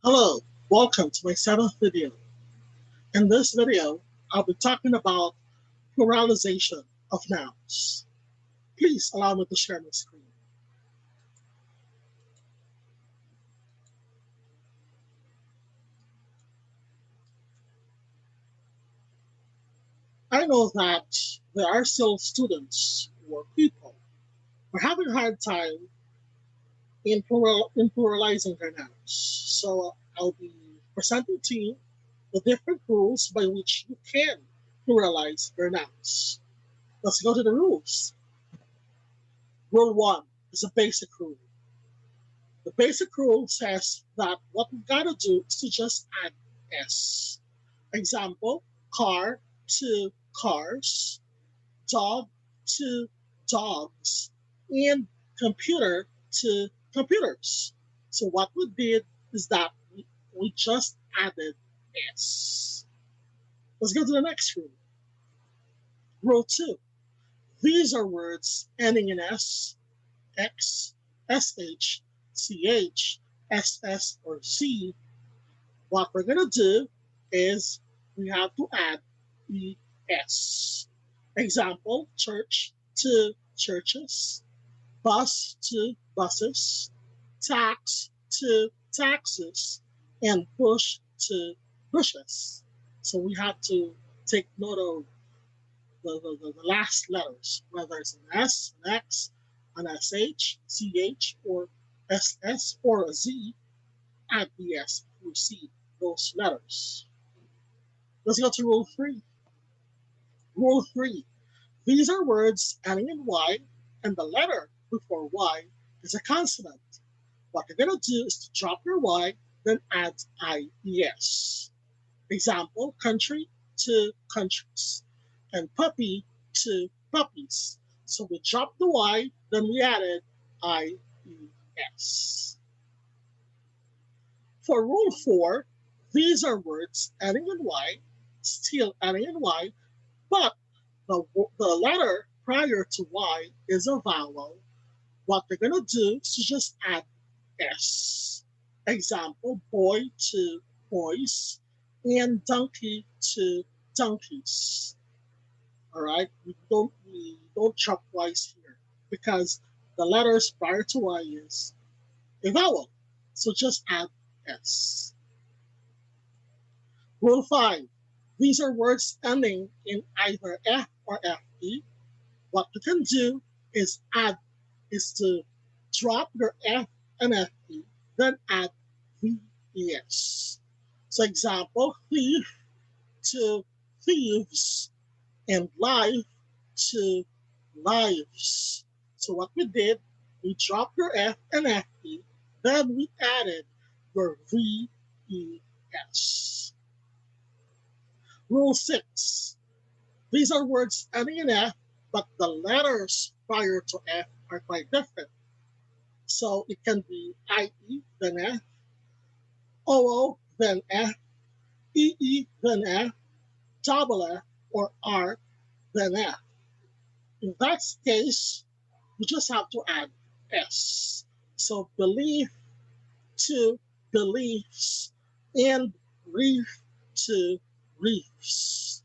Hello, welcome to my 7th video. In this video, I'll be talking about pluralization of nouns. Please allow me to share my screen. I know that there are still students or people who are having a hard time in pluralizing their nouns. So I'll be presenting to you the different rules by which you can pluralize your nouns. Let's go to the rules. Rule 1 is a basic rule. The basic rule says that what we gotta do is to just add s. Example, car to cars, dog to dogs, and computer to computers. So what we did is that we just added s. Let's go to the next rule. Rule 2. These are words ending in s, x, sh, ch, ss, or z. What we're going to do is we have to add es. Example, church to churches, bus to buses, tax to taxes, and bush to bushes. So we have to take note of the last letters, whether it's an S, an X, an SH, CH, or SS, or a Z, add the S if we see those letters. Let's go to rule 3. Rule 3. These are words ending in Y, and the letter before Y is a consonant. What you're going to do is to drop your Y, then add IES. Example, country to countries, and puppy to puppies. So we dropped the Y, then we added IES. For rule 4, these are words ending in Y, still ending in Y, but the letter prior to Y is a vowel. What they're going to do is to just add S. Example, boy to boys, and donkey to donkeys. All right, we don't chop Y's here because the letters prior to Y is a vowel. So just add S. Rule 5. These are words ending in either F or FE. What you can do is to drop your F and FE, then add VES. So example, thief to thieves, and life to lives. So what we did, we dropped your F and FE, then we added your VES. Rule 6. These are words ending in F, but the letters prior to F are quite different. So it can be IE, then F, OO, then F, EE, then F, double F, or R, then F. In that case, you just have to add S. So belief to beliefs, and reef to reefs.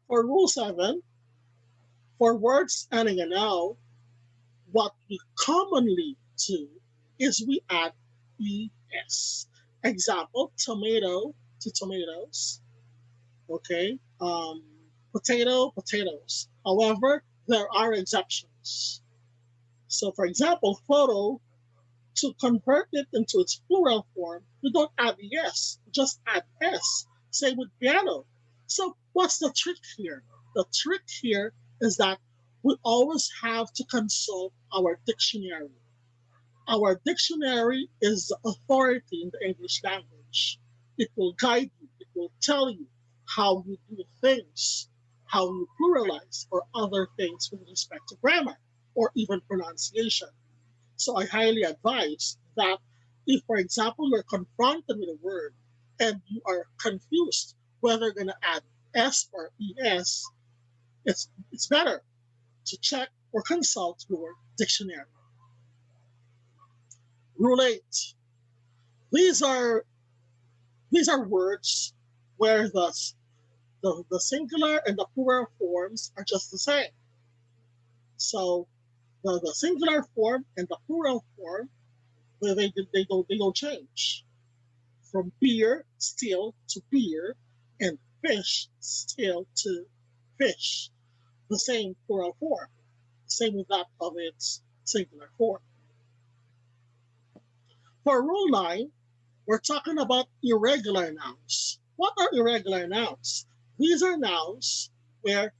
For rule 7, for words ending in O, what we commonly do is we add ES. Example, tomato to tomatoes, okay? Potato, potatoes. However, there are exceptions. So for example, photo, to convert it into its plural form, we don't add ES, just add S. Same with piano. So what's the trick here? The trick here is that we always have to consult our dictionary. Our dictionary is the authority in the English language. It will guide you, it will tell you how you do things, how you pluralize, or other things with respect to grammar or even pronunciation. So I highly advise that if, for example, you're confronted with a word and you are confused whether you're going to add S or ES, it's better to check or consult your dictionary. Rule 8. These are these are words where the singular and the plural forms are just the same. So the singular form and the plural form they don't change. From beer still to beer, and fish still to fish. The same plural form, same with that of its singular form. For rule 9, we're talking about irregular nouns. What are irregular nouns? These are nouns where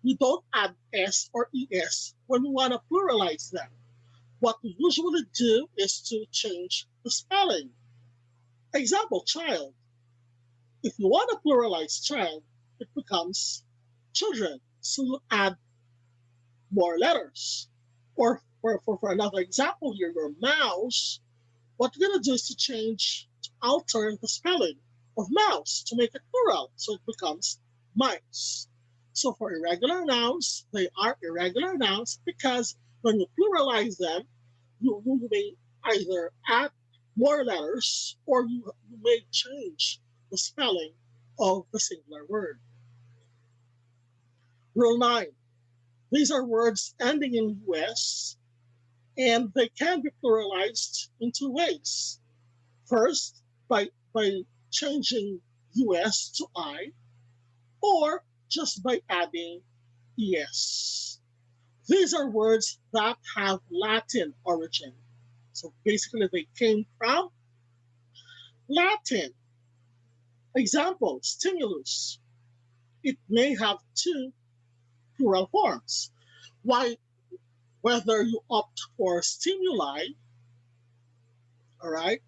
we don't add s or es when we want to pluralize them. What we usually do is to change the spelling. Example, child. If you want to pluralize child, it becomes children. So you add more letters. Or for another example here, your mouse, what you're going to do is to alter the spelling of mouse to make it plural. So it becomes mice. So for irregular nouns, they are irregular nouns because when you pluralize them, you may either add more letters or you may change the spelling of the singular word. Rule 9. These are words ending in US and they can be pluralized in two ways. First, by changing US to I, or just by adding ES. These are words that have Latin origin. So basically, they came from Latin. Example, stimulus. It may have two plural forms. Why, whether you opt for stimuli, all right,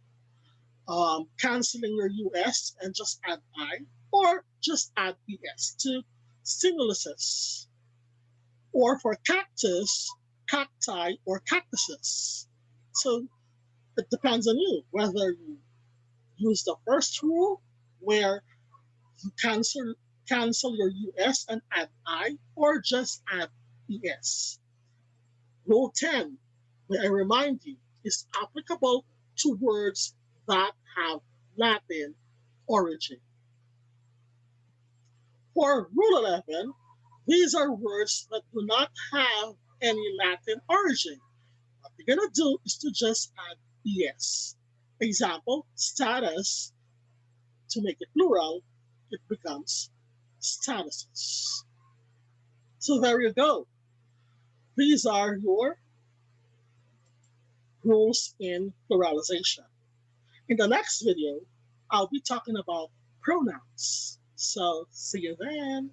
canceling your US and just add I, or just add ES to stimuluses. Or for cactus, cacti, or cactuses. So it depends on you whether you use the first rule where you cancel your US and add I, or just add ES. Rule 10, may I remind you, is applicable to words that have Latin origin. For Rule 11, these are words that do not have any Latin origin. What you're going to do is to just add es. Example, status, to make it plural, it becomes statuses. So there you go. These are your rules in pluralization. In the next video, I'll be talking about pronouns. So see you then.